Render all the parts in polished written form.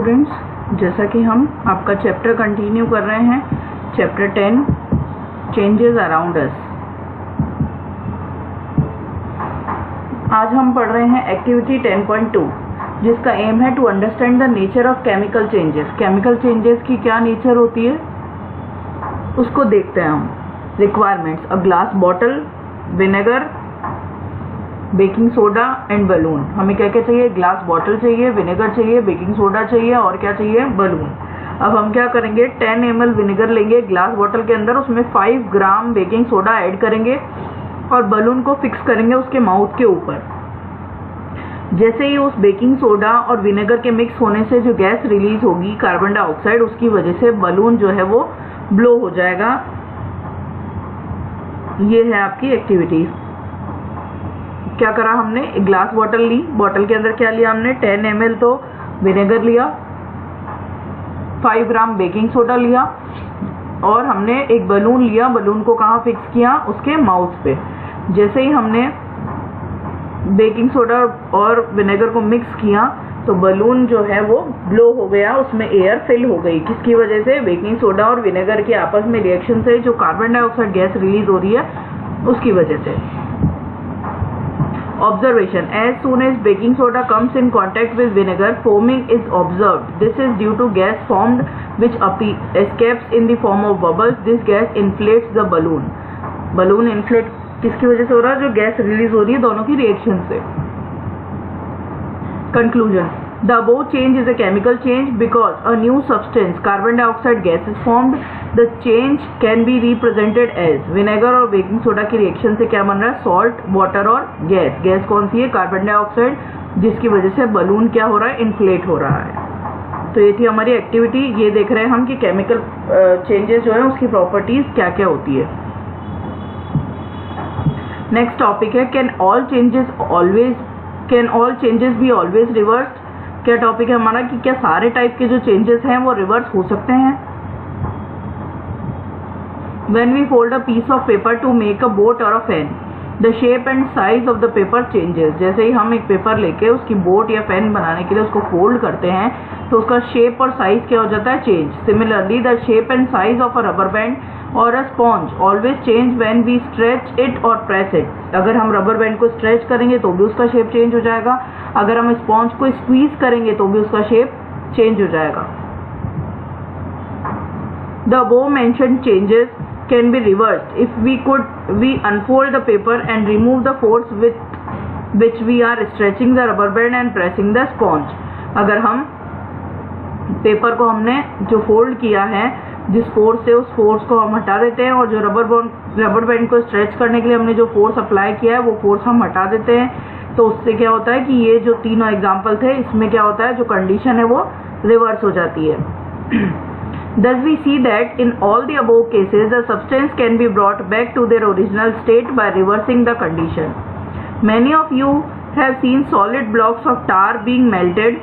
Students, जैसा कि हम आपका चैप्टर कंटिन्यू कर रहे हैं, चैप्टर 10 चेंजेस अराउंड अस। आज हम पढ़ रहे हैं एक्टिविटी 10.2, जिसका एम है to understand the nature of chemical changes. Chemical changes की क्या नेचर होती है उसको देखते हैं हम। Requirements: a glass bottle, vinegar, baking soda and balloon. हमें क्या क्या चाहिए? ग्लास बॉटल चाहिए, विनेगर चाहिए, बेकिंग सोडा चाहिए और क्या चाहिए? बलून। अब हम क्या करेंगे? 10 ml विनेगर लेंगे ग्लास बॉटल के अंदर, उसमें 5 ग्राम बेकिंग सोडा ऐड करेंगे और बलून को फिक्स करेंगे उसके माउथ के ऊपर। जैसे ही उस बेकिंग सोडा और विनेगर के मिक्स होने से जो गैस रिलीज होगी कार्बन डाइऑक्साइड, उसकी वजह से बलून जो है वो ब्लो हो जाएगा। ये है आपकी एक्टिविटी। क्या करा हमने? एक ग्लास बॉटल ली, बॉटल के अंदर क्या लिया हमने? 10 ml तो विनेगर लिया, 5 ग्राम बेकिंग सोडा लिया और हमने एक बलून लिया। बलून को कहाँ फिक्स किया? उसके माउथ पे। जैसे ही हमने बेकिंग सोडा और विनेगर को मिक्स किया तो बलून जो है वो ब्लो हो गया, उसमें एयर फिल हो गई। किसकी वजह से? बेकिंग सोडा और विनेगर के आपस में रिएक्शन से जो कार्बन डाइऑक्साइड गैस रिलीज हो रही है उसकी वजह से। Observation: as soon as baking soda comes in contact with vinegar, foaming is observed. This is due to gas formed which escapes in the form of bubbles. This gas inflates the balloon. Balloon inflate किसकी वजह से हो रहा है? जो gas release हो रही है दोनों की रिएक्शन से। Conclusion: The above change is a chemical change because a new substance, carbon dioxide gas, is formed. The change can be represented as vinegar और बेकिंग सोडा की रिएक्शन से क्या बन रहा है? सॉल्ट, वाटर और गैस। गैस कौन सी है? कार्बन डाइऑक्साइड, जिसकी वजह से बलून क्या हो रहा है? इन्फ्लेट हो रहा है। तो ये थी हमारी एक्टिविटी। ये देख रहे हैं हम कि केमिकल चेंजेस जो है उसकी प्रॉपर्टीज क्या क्या होती है। नेक्स्ट टॉपिक है can all changes be always reversed. क्या टॉपिक है हमारा कि क्या सारे टाइप के जो चेंजेस हैं वो रिवर्स हो सकते हैं? When we fold a piece of paper to make a boat or a fan, the shape and size of the paper changes. जैसे ही हम एक पेपर लेके उसकी बोट या फैन बनाने के लिए उसको फोल्ड करते हैं तो उसका शेप और साइज क्या हो जाता है? Change. Similarly the shape and size of a rubber band or a sponge always change when we stretch it or press it. अगर हम रबर बैंड को स्ट्रेच करेंगे तो भी उसका शेप चेंज हो जाएगा, अगर हम स्पॉन्ज को स्क्वीज करेंगे तो भी उसका शेप चेंज हो जाएगा। The above mentioned changes can be reversed if we unfold the paper and remove the force with which we are stretching the rubber band and pressing the sponge. अगर हम paper को हमने जो fold किया है, जिस फोर्स से उस फोर्स को हम हटा देते हैं और जो रबर बैंड को स्ट्रेच करने के लिए हमने जो फोर्स अप्लाई किया है वो फोर्स हम हटा देते हैं, तो उससे क्या होता है कि ये जो तीनों एग्जाम्पल थे इसमें क्या होता है? जो कंडीशन है वो रिवर्स हो जाती है। Thus we see that in all the above cases the substance can be brought back to their original state by reversing the condition. Many of you have seen solid blocks of tar being melted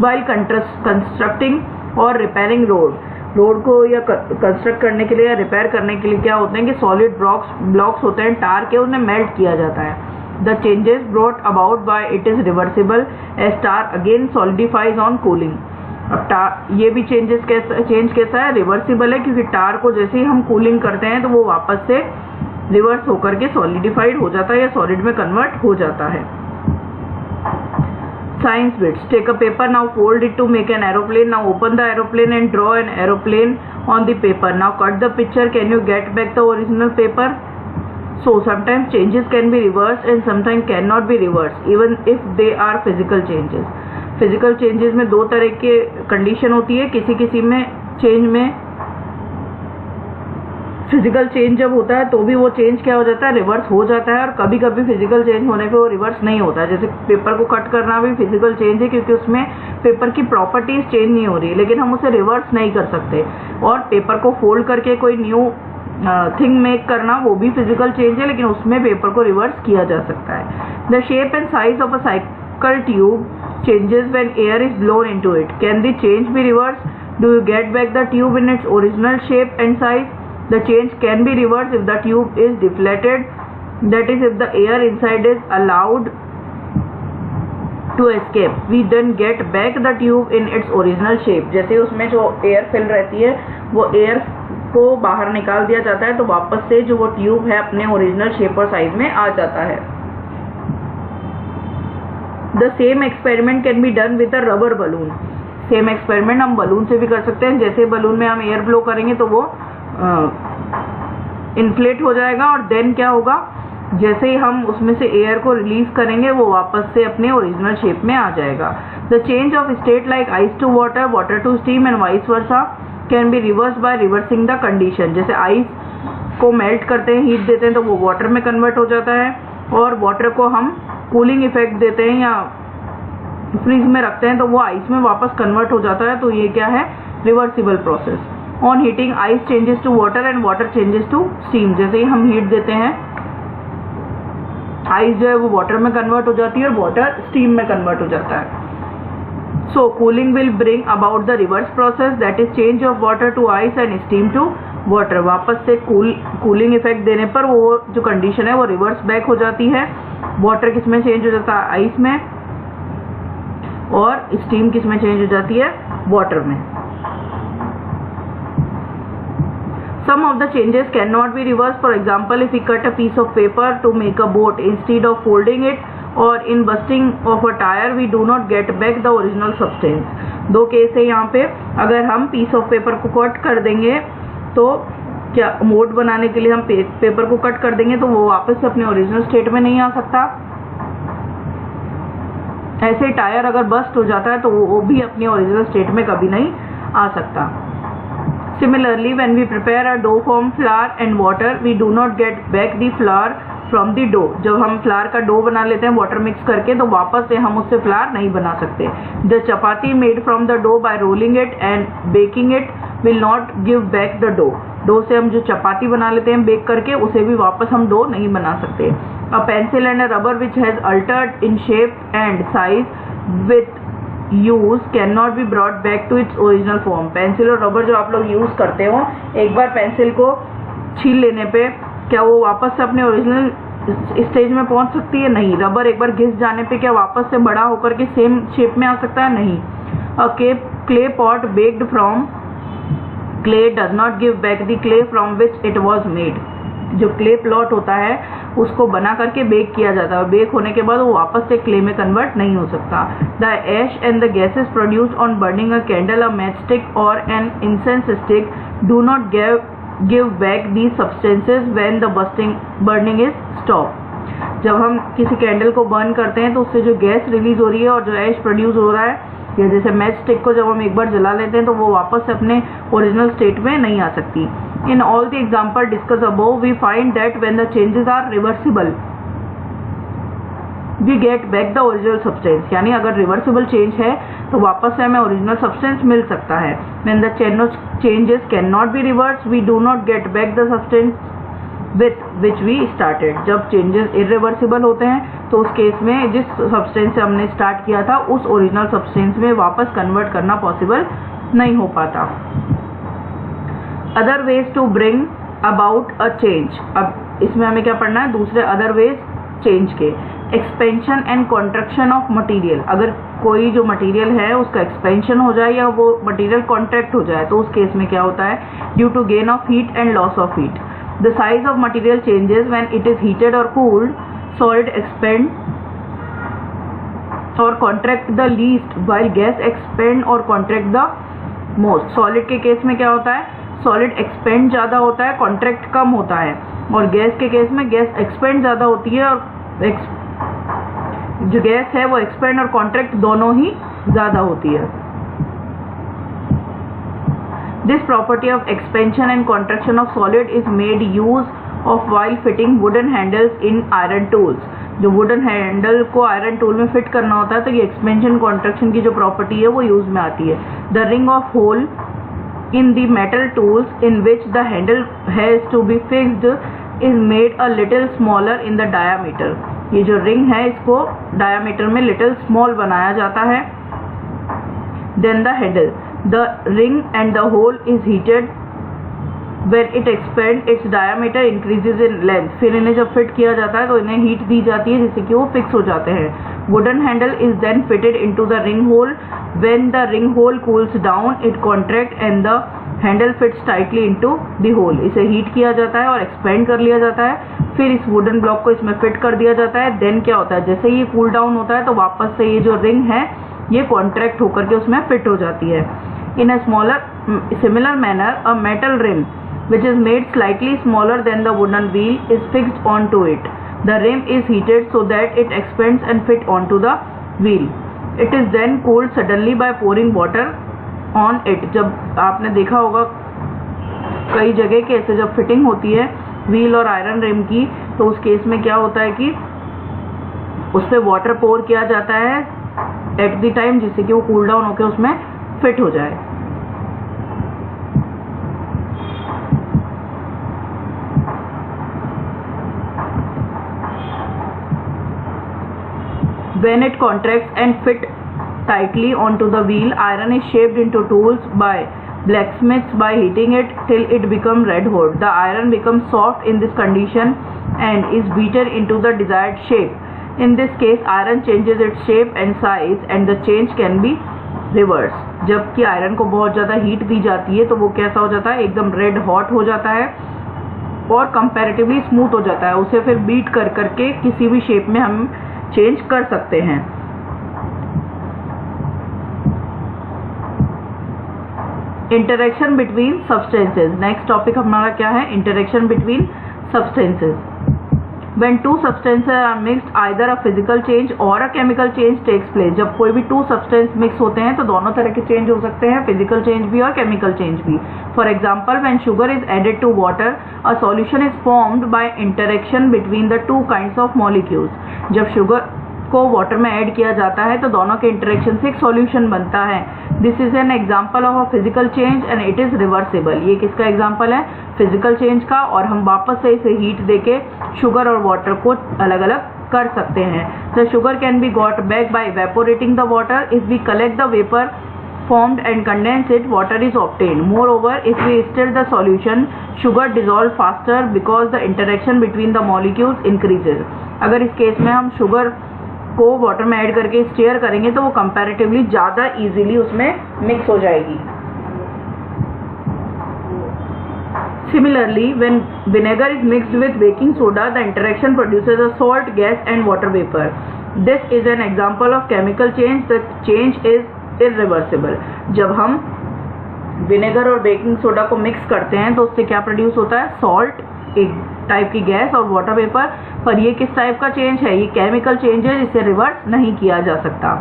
while constructing or repairing road. Road को या construct करने के लिए या repair करने के लिए क्या होते हैं कि सॉलिड ब्लॉक्स होते हैं टार के, उन्हें मेल्ट किया जाता है। The changes brought about by it is reversible as tar again solidifies on cooling. अब ये भी चेंज कैसा है? रिवर्सिबल है, क्योंकि टार को जैसे ही हम कूलिंग करते हैं तो वो वापस से रिवर्स होकर के सॉलिडिफाइड हो जाता है या सॉलिड में कन्वर्ट हो जाता है। Science bits: take a paper, now fold it to make an aeroplane. Now open the aeroplane and draw an aeroplane on the paper. Now cut the picture. Can you get back the original paper? So sometimes changes can be reversed and sometimes cannot be reversed, even if they are physical changes. Physical changes में दो तरह के condition होती है। किसी में change में physical change जब होता है तो भी वो चेंज क्या हो जाता है? रिवर्स हो जाता है। और कभी कभी फिजिकल चेंज होने पे वो रिवर्स नहीं होता है। जैसे पेपर को कट करना भी फिजिकल चेंज है, क्योंकि उसमें पेपर की प्रॉपर्टीज चेंज नहीं हो रही, लेकिन हम उसे रिवर्स नहीं कर सकते। और पेपर को फोल्ड करके कोई न्यू थिंग मेक करना वो भी फिजिकल चेंज है, लेकिन उसमें पेपर को रिवर्स किया जा सकता है। The shape and size of a cycle tube changes when air is blown into it. Can the change be reversed? Do you get back the tube in its original shape and size? The change can be reversed if the tube is deflated, that is if the air inside is allowed to escape. We then get back the tube in its original shape. जैसे उसमें जो air fill रहती है वो air को बाहर निकाल दिया जाता है तो वापस से जो वो ट्यूब है अपने ओरिजिनल शेप और साइज में आ जाता है. The same experiment can be done with a rubber balloon. Same experiment हम बलून से भी कर सकते हैं. जैसे बलून में हम एयर ब्लो करेंगे तो वो इन्फ्लेट हो जाएगा और देन क्या होगा, जैसे ही हम उसमें से एयर को रिलीज करेंगे वो वापस से अपने ओरिजिनल शेप में आ जाएगा. The change of state like ice to water, water to steam and vice versa can be reverse by reversing the condition. जैसे आइस को मेल्ट करते हैं, हीट देते हैं तो वो वाटर में कन्वर्ट हो जाता है, और वाटर को हम कूलिंग इफेक्ट देते हैं या फ्रीज में रखते हैं तो वो आइस में वापस कन्वर्ट हो जाता है. तो ये क्या है, reversible process. On heating ice changes to water and water changes to steam. जैसे ही हम हीट देते हैं आइस जो है वो वाटर में कन्वर्ट हो जाती है और वाटर स्टीम में कन्वर्ट हो जाता है. So cooling will bring about the reverse process, that is change of water to ice and steam to water. वापस से कूलिंग इफेक्ट देने पर वो जो कंडीशन है वो रिवर्स बैक हो जाती है. वाटर किस में चेंज हो जाता है, आइस में, और स्टीम किस में चेंज हो जाती है, वाटर में. Some of the changes cannot be reversed. For example, if we cut a piece of paper to make a boat, instead of folding it, or in busting of a tire, we do not get back the original substance. दो case है यहाँ पे. अगर हम piece of paper को cut कर देंगे तो क्या बोट बनाने के लिए हम पेपर को कट कर देंगे तो वो वापस से अपने ओरिजिनल स्टेट में नहीं आ सकता. ऐसे टायर अगर बस्ट हो जाता है तो वो भी अपनी ओरिजिनल स्टेट में कभी नहीं आ सकता. Similarly, when we prepare a dough from flour and water, we do not get back the flour from the dough. जब हम फ्लावर का डो बना लेते हैं वाटर मिक्स करके तो वापस से हम उससे फ्लावर नहीं बना सकते. The chapati made from the dough by rolling it and baking it will not give back the dough. Dough से हम जो चपाती बना लेते हैं बेक करके उसे भी वापस हम डो नहीं बना सकते. A pencil and a rubber which has altered in shape and size with use can not be brought back to its original form. Pencil और रबर जो आप लोग यूज करते हो, एक बार पेंसिल को छील लेने पे क्या वो वापस से अपने ओरिजिनल स्टेज में पहुंच सकती है? नहीं. रबर एक बार घिस जाने पे क्या वापस से बड़ा होकर के सेम शेप में आ सकता है? नहीं. A clay pot baked from clay does not give back the clay from which it was made. जो क्ले प्लॉट होता है उसको बना करके बेक किया जाता है, बेक होने के बाद वो वापस से क्ले में कन्वर्ट नहीं हो सकता. The ash and the gases produced on burning a candle, a match stick or an incense stick do not give back the substances when the burning is stop. जब हम किसी कैंडल को burn करते हैं तो उससे जो गैस रिलीज हो रही है और जो एश प्रोड्यूस हो रहा है, या जैसे मैच स्टिक को जब हम एक बार जला लेते हैं तो वो वापस से अपने ओरिजिनल स्टेट में नहीं आ सकती. In all the example discussed above, we find that when the changes are reversible, we get back the original substance. यानी अगर रिवर्सिबल चेंज है तो वापस से हमें ओरिजिनल सब्सटेंस मिल सकता है. When the changes cannot be reversed, we do not get back the substance with which we started. जब चेंजेस इरिवर्सिबल होते हैं तो उस केस में जिस सब्सटेंस से हमने स्टार्ट किया था उस ओरिजिनल सब्सटेंस में वापस कन्वर्ट करना पॉसिबल नहीं हो पाता. Other ways to bring about a change. अब इसमें हमें क्या पढ़ना है, दूसरे अदर वेज चेंज के. Expansion and contraction of material. अगर कोई जो मटेरियल है उसका एक्सपेंशन हो जाए या वो मटेरियल कॉन्ट्रैक्ट हो जाए तो उस केस में क्या होता है, due to gain of heat and loss of heat. The size of material changes when it is heated or cooled. Solid expand और contract the least while gas expand और कॉन्ट्रैक्ट द मोस्ट. सॉलिड के case में क्या होता है, solid expand ज़्यादा होता है, कॉन्ट्रैक्ट कम होता है. और गैस के केस में गैस एक्सपेंड ज़्यादा होती है और जो गैस है वो एक्सपेंड और कॉन्ट्रैक्ट दोनों ही ज़्यादा होती है. This property of expansion and contraction of solid is made use of while fitting wooden handles in iron tools. जो वुडन हैंडल को आयरन टूल में फिट करना होता है तो ये एक्सपेंशन कॉन्ट्रैक्शन की जो प्रॉपर्टी है वो यूज में आती है. The ring of hole in the metal tools in which the handle has to be fixed is made a little smaller in the diameter. ये जो रिंग है इसको डायमीटर में लिटिल स्मॉल बनाया जाता है. Then the handle, the ring and the hole is heated. When it expands, its diameter increases in length. फिर इन्हें जब फिट किया जाता है तो इन्हें हीट दी जाती है जिससे कि वो फिक्स हो जाते हैं. Wooden handle is then fitted into the ring hole. When the ring hole cools down, it contracts and the handle fits tightly into the hole. इसे हीट किया जाता है और एक्सपेंड कर लिया जाता है, फिर इस वुडन ब्लॉक को इसमें फिट कर दिया जाता है. देन क्या होता है, जैसे ये कूल डाउन होता है तो वापस से ये जो रिंग है ये कॉन्ट्रैक्ट होकर के उसमें फिट हो जाती है. In a similar manner, a metal rim which is made slightly smaller than the wooden wheel is fixed onto it. The rim is heated so that it expands and fit onto the wheel. It is then cooled suddenly by pouring water on it. जब आपने देखा होगा कई जगह के ऐसे जब fitting होती है व्हील और आयरन रिम की, तो उस केस में क्या होता है कि उस पर वाटर पोर किया जाता है एट द टाइम, जिससे कि वो कूल डाउन होकर उसमें फिट हो जाए. When it contracts and fit tightly onto the wheel, iron is shaped into tools by blacksmiths by heating it till it becomes red hot. The iron becomes soft in this condition and is beaten into the desired shape. In this case, iron changes its shape and size and the change can be reversed. जबकि iron को बहुत ज़्यादा heat दी जाती है तो वो कैसा हो जाता है, एकदम रेड हॉट हो जाता है और कंपैरेटिवली स्मूथ हो जाता है. उसे फिर बीट कर करके किसी भी शेप में हम चेंज कर सकते हैं. Interaction between substances. Next topic हमारा क्या है, interaction between substances. When two substances are mixed, either a physical change or a chemical change takes place. जब कोई भी टू सब्सटेंस मिक्स होते हैं तो दोनों तरह के चेंज हो सकते हैं, फिजिकल चेंज भी और केमिकल चेंज भी. For example, when sugar is added to water, a solution is formed by interaction between the two kinds of molecules. जब शुगर को वाटर में ऐड किया जाता है तो दोनों के इंटरेक्शन से एक सॉल्यूशन बनता है. This is an example of a physical change and it is reversible. ये किसका एग्जाम्पल है, फिजिकल चेंज का, और हम वापस से इसे हीट देके शुगर और वाटर को अलग अलग कर सकते हैं. The sugar can be got back by evaporating the water. If we collect the vapour formed and condense it, water is obtained. Moreover, if we stir the solution, sugar dissolve faster because the interaction between the molecules increases. अगर इस case में हम sugar को water में add करके steer करेंगे तो वो कंपैरेटिवली ज़्यादा इजीली उसमें मिक्स हो जाएगी. Similarly, when vinegar is mixed with baking soda, the interaction produces a salt, gas and water vapor. This is an example of chemical change. The change is irreversible. जब हम vinegar और baking soda को mix करते हैं तो उससे क्या produce होता है, सॉल्ट, एक टाइप की गैस और वाटर वेपर. पर ये किस टाइप का चेंज है, ये केमिकल चेंज है जिसे रिवर्स नहीं किया जा सकता.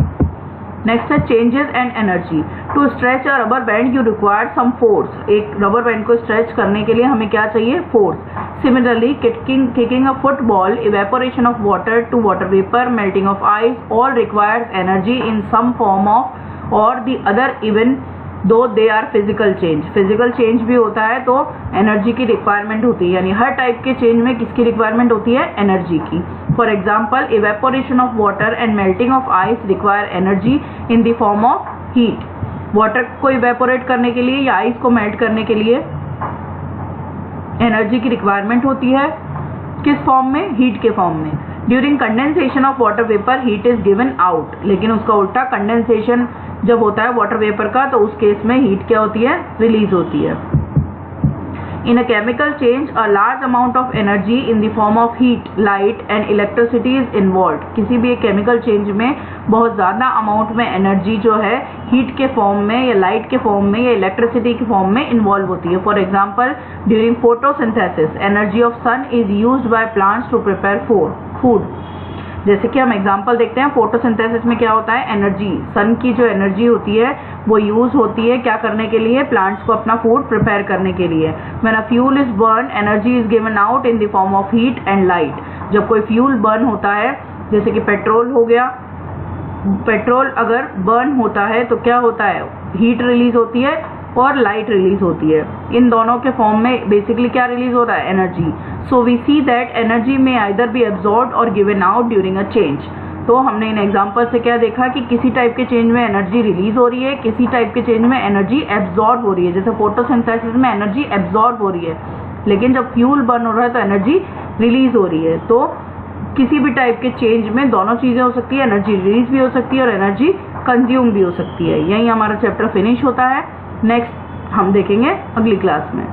नेक्स्ट है changes and energy. To stretch a rubber band you require some force. एक रबर बैंड को स्ट्रेच करने के लिए हमें क्या चाहिए, force. Similarly kicking a football, evaporation of water to water vapour, melting of ice, all requires energy in some form of or the other, even though they are physical change. Physical change भी होता है तो energy की requirement होती है, यानी हर type के change में किसकी रिक्वायरमेंट होती है, एनर्जी की. For example, evaporation of water and melting of ice require energy in the form of heat. Water को इवेपोरेट करने के लिए या आइस को मेल्ट करने के लिए एनर्जी की रिक्वायरमेंट होती है, किस फॉर्म में, हीट के फॉर्म में. During condensation of water vapour heat is given out. लेकिन उसका उल्टा, कंडेंसेशन जब होता है वाटर वेपर का तो उस केस में हीट क्या होती है, रिलीज होती है. In a chemical change a large amount of energy in the form of heat, light and electricity is involve. किसी भी एक केमिकल चेंज में बहुत ज़्यादा अमाउंट में एनर्जी जो है हीट के फॉर्म में या लाइट के फॉर्म में या इलेक्ट्रिसिटी के फॉर्म में इन्वॉल्व होती है. For example, during photosynthesis energy of sun is used by plants to prepare food. जैसे कि हम एग्जांपल देखते हैं, फोटोसिंथेसिस में क्या होता है, एनर्जी, सन की जो एनर्जी होती है वो यूज होती है क्या करने के लिए, प्लांट्स को अपना फूड प्रिपेयर करने के लिए. When a fuel is burn, energy is given out in the form of heat and light. जब कोई फ्यूल बर्न होता है, जैसे कि पेट्रोल हो गया, पेट्रोल अगर बर्न होता है तो क्या होता है, हीट रिलीज होती है और लाइट रिलीज होती है. इन दोनों के फॉर्म में बेसिकली क्या रिलीज होता है, energy. So we see that energy may either be absorbed or given out during a change. तो हमने इन एग्जांपल से क्या देखा कि किसी टाइप के चेंज में एनर्जी रिलीज हो रही है, किसी टाइप के चेंज में एनर्जी एब्जॉर्ब हो रही है. जैसे फोटोसिंथेसिस में एनर्जी एब्जॉर्ब हो रही है, लेकिन जब फ्यूल बर्न हो रहा है तो एनर्जी रिलीज हो रही है. तो किसी भी टाइप के चेंज में दोनों चीज़ें हो सकती है, एनर्जी रिलीज भी हो सकती है और एनर्जी कंज्यूम भी हो सकती है। यही हमारा चैप्टर फिनिश होता है। नेक्स्ट हम देखेंगे अगली क्लास में।